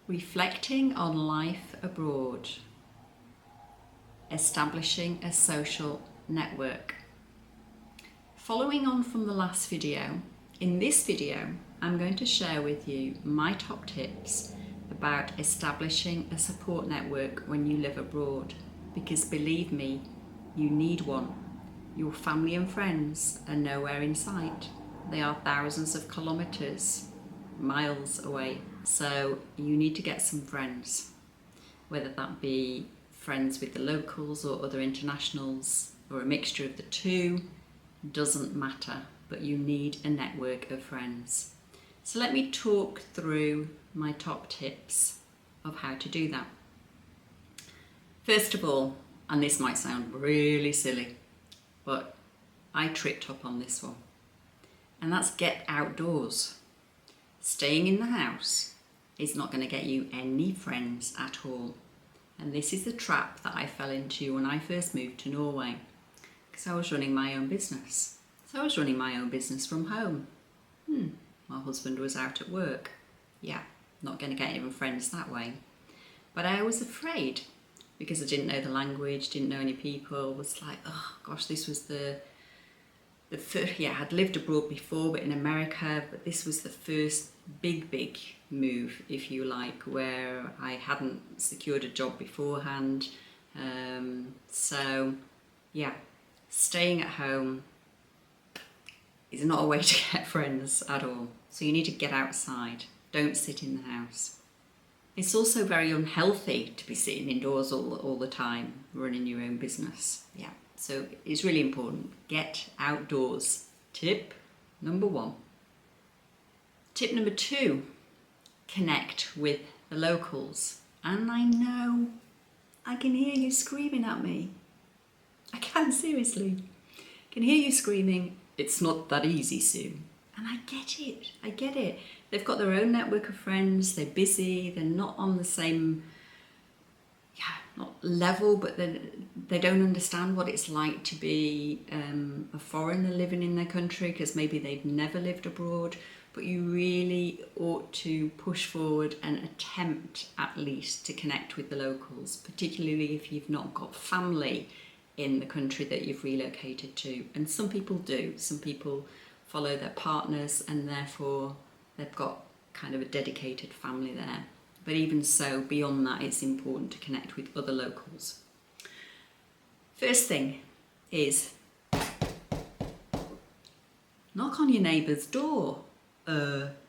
Reflecting on life abroad, establishing a social network. Following on from the last video, in this video I'm going to share with you my top tips about establishing a support network when you live abroad, because believe me, you need one. Your family and friends are nowhere in sight. They are thousands of kilometers, miles away. So you need to get some friends, whether that be friends with the locals or other internationals or a mixture of the two, doesn't matter, but you need a network of friends. So let me talk through my top tips of how to do that. First of all, and this might sound really silly, but I tripped up on this one, and that's get outdoors. Staying in the house is not going to get you any friends at all. And this is the trap that I fell into when I first moved to Norway, because I was running my own business. So I was running my own business from home. My husband was out at work. Yeah, not going to get any friends that way. But I was afraid because I didn't know the language, didn't know any people. Was like, oh gosh, this was the first, I'd lived abroad before, but in America, but this was the first big move, if you like, where I hadn't secured a job beforehand. So yeah, staying at home is not a way to get friends at all. So you need to get outside. Don't sit in the house. It's also very unhealthy to be sitting indoors all the time, running your own business. Yeah. So it's really important. Get outdoors. Tip number 1. Tip number 2, connect with the locals. And I know, I can hear you screaming at me. I can, seriously. I can hear you screaming, it's not that easy, Sue. And I get it. They've got their own network of friends, they're busy, they're not on the same not level, but they don't understand what it's like to be a foreigner living in their country, because maybe they've never lived abroad. But you really ought to push forward and attempt at least to connect with the locals, particularly if you've not got family in the country that you've relocated to. And some people do. Some people follow their partners and therefore they've got kind of a dedicated family there. But even so, beyond that, it's important to connect with other locals. First thing is knock on your neighbour's door.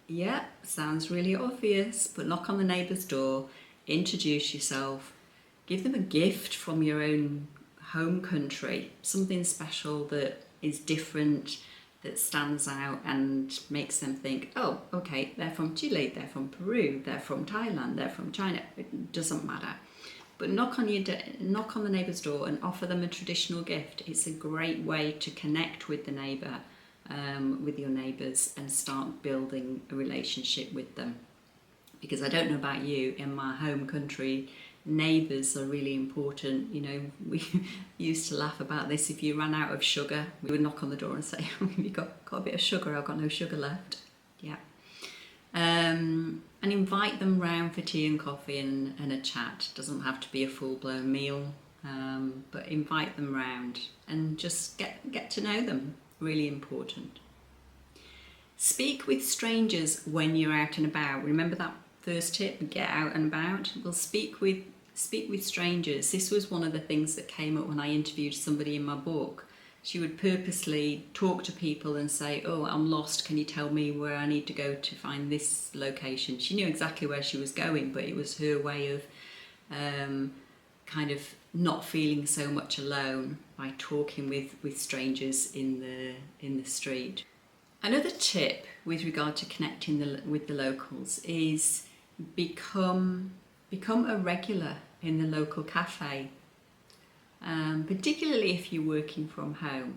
Yeah, sounds really obvious, but knock on the neighbour's door, introduce yourself, give them a gift from your own home country, something special that is different, that stands out and makes them think, oh, okay, they're from Chile, they're from Peru, they're from Thailand, they're from China. It doesn't matter. But knock on the neighbour's door and offer them a traditional gift. It's a great way to connect with the neighbour, with your neighbours, and start building a relationship with them. Because I don't know about you, in my home country, neighbours are really important. You know, we used to laugh about this. If you ran out of sugar, we would knock on the door and say, have you got a bit of sugar? I've got no sugar left. Yeah. And invite them round for tea and coffee and a chat. Doesn't have to be a full-blown meal, but invite them round and just get to know them. Really important. Speak with strangers when you're out and about. Remember that first tip, get out and about? Well, speak with strangers. This was one of the things that came up when I interviewed somebody in my book. She would purposely talk to people and say, oh, I'm lost, can you tell me where I need to go to find this location? She knew exactly where she was going, but it was her way of kind of not feeling so much alone by talking with strangers in the street. Another tip with regard to connecting with the locals is become a regular in the local cafe, particularly if you're working from home.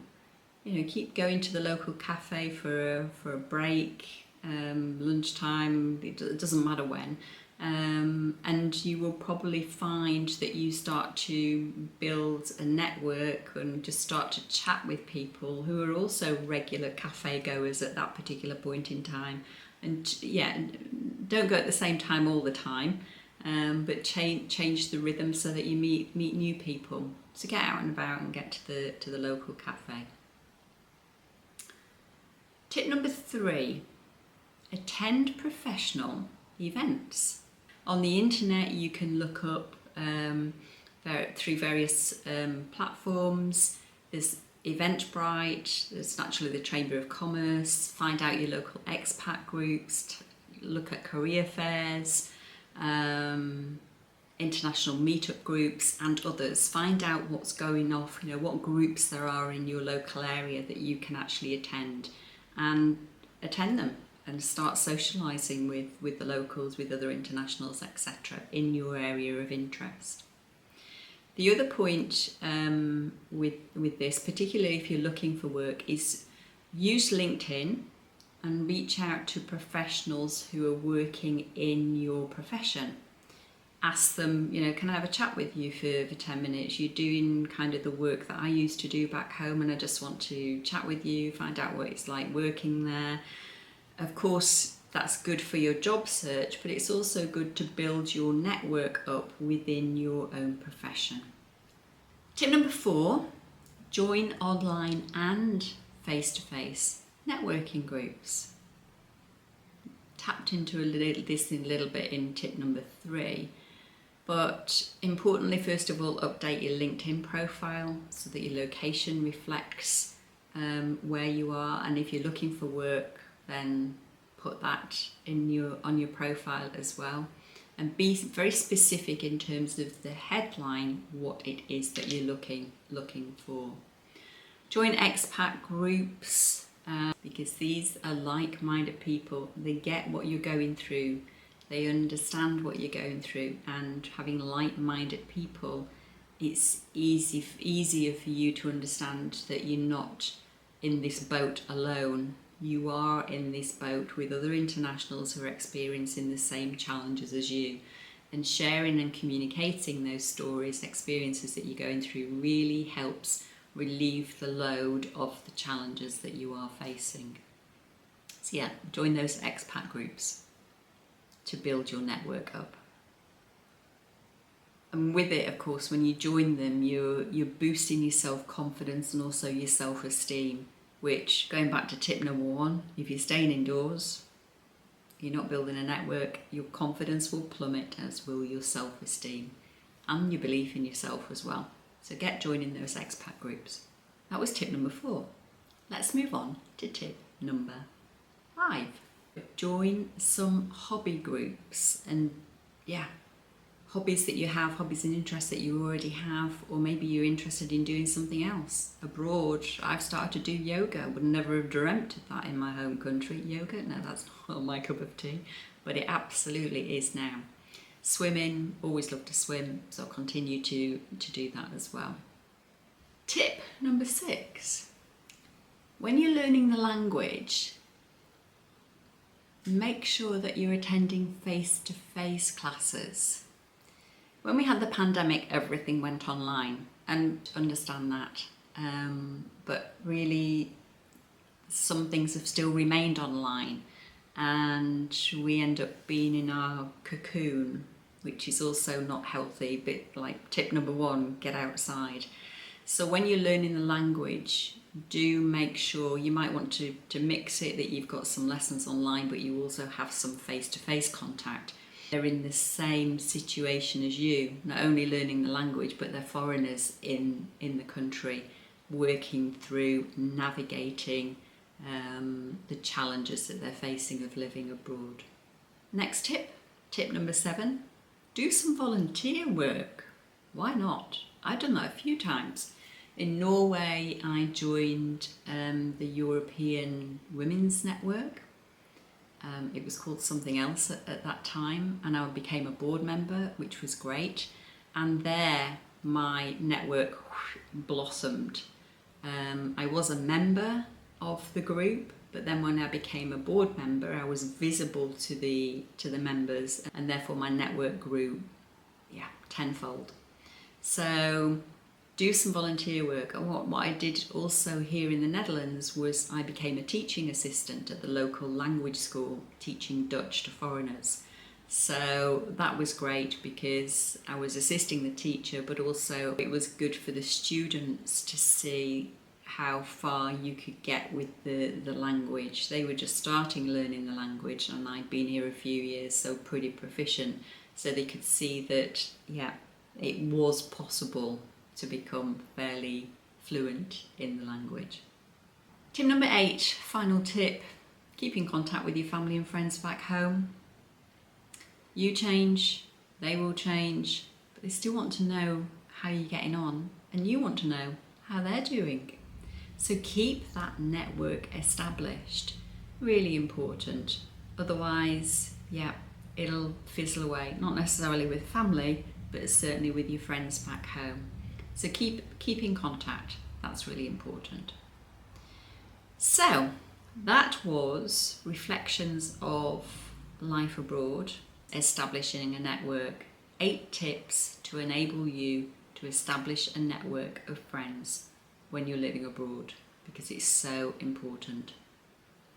You know, keep going to the local cafe for a break, lunchtime, it doesn't matter when, and you will probably find that you start to build a network and just start to chat with people who are also regular cafe goers at that particular point in time. And yeah, Don't go at the same time all the time, but change the rhythm so that you meet new people. So get out and about and get to the local cafe. Tip number 3, attend professional events. On the internet you can look up through various platforms. There's Eventbrite, there's naturally the Chamber of Commerce, find out your local expat groups, look at career fairs, international meetup groups and others. Find out what's going off, what groups there are in your local area that you can actually attend, and attend them and start socialising with the locals, with other internationals, etc. in your area of interest. The other point with this, particularly if you're looking for work, is use LinkedIn and reach out to professionals who are working in your profession. Ask them, can I have a chat with you for 10 minutes? You're doing kind of the work that I used to do back home and I just want to chat with you, find out what it's like working there. Of course, that's good for your job search, but it's also good to build your network up within your own profession. Tip number 4, join online and face-to-face networking groups. Tapped into this a little bit in tip number 3, but importantly, first of all, update your LinkedIn profile so that your location reflects where you are, and if you're looking for work, then put that on your profile as well, and be very specific in terms of the headline, what it is that you're looking for. Join expat groups because these are like-minded people. They get what you're going through, they understand what you're going through, and having like-minded people, it's easier for you to understand that you're not in this boat alone. You are in this boat with other internationals who are experiencing the same challenges as you, and sharing and communicating those stories, experiences that you're going through really helps relieve the load of the challenges that you are facing. So yeah, join those expat groups to build your network up. And with it, of course, when you join them, you're boosting your self-confidence and also your self-esteem, which, going back to tip number 1, if you're staying indoors, you're not building a network, your confidence will plummet, as will your self-esteem and your belief in yourself as well. So get joining those expat groups. That was tip number 4. Let's move on to tip number 5. Join some hobby groups, and hobbies that you have, hobbies and interests that you already have, or maybe you're interested in doing something else abroad. I've started to do yoga, would never have dreamt of that in my home country. Yoga, no, that's not my cup of tea, but it absolutely is now. Swimming, always love to swim, so I'll continue to do that as well. Tip number 6, when you're learning the language, make sure that you're attending face-to-face classes. When we had the pandemic, everything went online, and understand that, but really some things have still remained online, and we end up being in our cocoon, which is also not healthy. But like tip number 1, get outside. So when you're learning the language, do make sure, you might want to mix it, that you've got some lessons online, but you also have some face-to-face contact. They're in the same situation as you, not only learning the language, but they're foreigners in the country, working through, navigating the challenges that they're facing of living abroad. Next tip number 7, do some volunteer work. Why not? I've done that a few times. In Norway, I joined the European Women's Network. It was called something else at that time, and I became a board member, which was great. And there, my network blossomed. I was a member of the group, but then when I became a board member, I was visible to the members, and therefore my network grew, tenfold. So do some volunteer work. And what I did also here in the Netherlands was I became a teaching assistant at the local language school, teaching Dutch to foreigners. So that was great because I was assisting the teacher, but also it was good for the students to see how far you could get with the language. They were just starting learning the language, and I'd been here a few years, so pretty proficient. So they could see that, yeah, it was possible to become fairly fluent in the language. Tip number 8, final tip, keep in contact with your family and friends back home. You change, they will change, but they still want to know how you're getting on, and you want to know how they're doing. So keep that network established, really important. Otherwise, yeah, it'll fizzle away, not necessarily with family, but certainly with your friends back home. So keep in contact, that's really important. So that was reflections of life abroad, establishing a network, 8 tips to enable you to establish a network of friends when you're living abroad, because it's so important.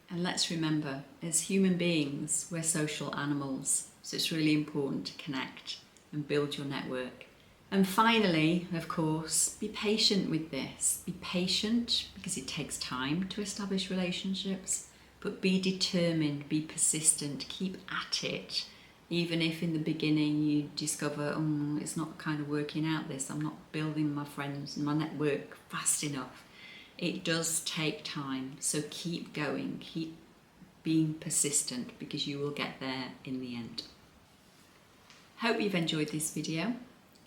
And let's remember, as human beings, we're social animals, so it's really important to connect and build your network. And finally, of course, be patient with this. Be patient because it takes time to establish relationships, but be determined, be persistent, keep at it. Even if in the beginning you discover, it's not kind of working out this, I'm not building my friends and my network fast enough. It does take time, so keep going, keep being persistent, because you will get there in the end. Hope you've enjoyed this video.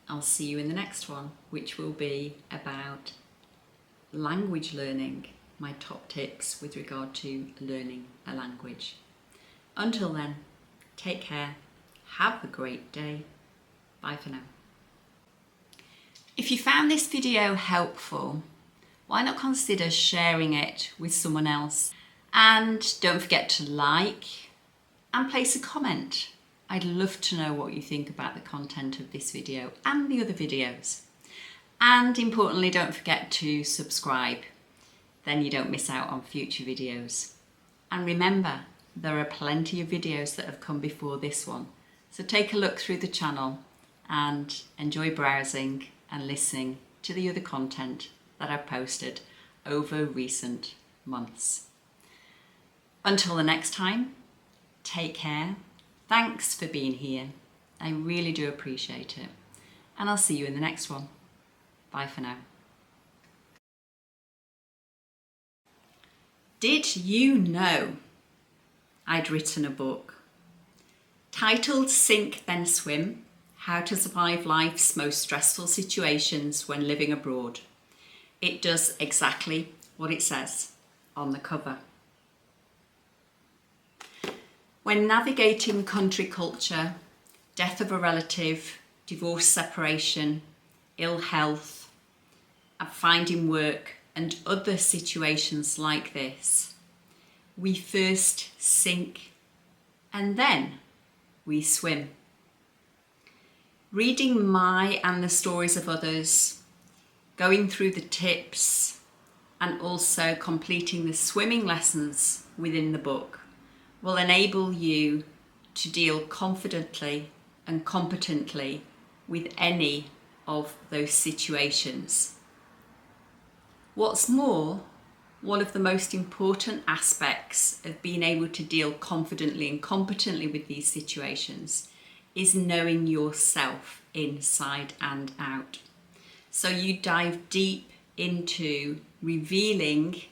I'll see you in the next one, which will be about language learning, my top tips with regard to learning a language. Until then, take care, have a great day, bye for now. If you found this video helpful, why not consider sharing it with someone else? And don't forget to like and place a comment. I'd love to know what you think about the content of this video and the other videos. And importantly, don't forget to subscribe, then you don't miss out on future videos. And remember, there are plenty of videos that have come before this one, so take a look through the channel and enjoy browsing and listening to the other content that I've posted over recent months. Until the next time, take care. Thanks for being here. I really do appreciate it. And I'll see you in the next one. Bye for now. Did you know I'd written a book titled Sink Then Swim: How to Survive Life's Most Stressful Situations When Living Abroad? It does exactly what it says on the cover. When navigating country culture, death of a relative, divorce, separation, ill health, and finding work and other situations like this, we first sink and then we swim. Reading my and the stories of others, going through the tips, and also completing the swimming lessons within the book will enable you to deal confidently and competently with any of those situations. What's more, one of the most important aspects of being able to deal confidently and competently with these situations is knowing yourself inside and out. So you dive deep into revealing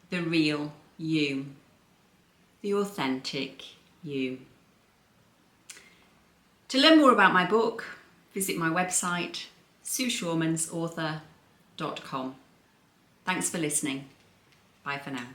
the real you, the authentic you. To learn more about my book, visit my website, sueschormansauthor.com. Thanks for listening. Bye for now.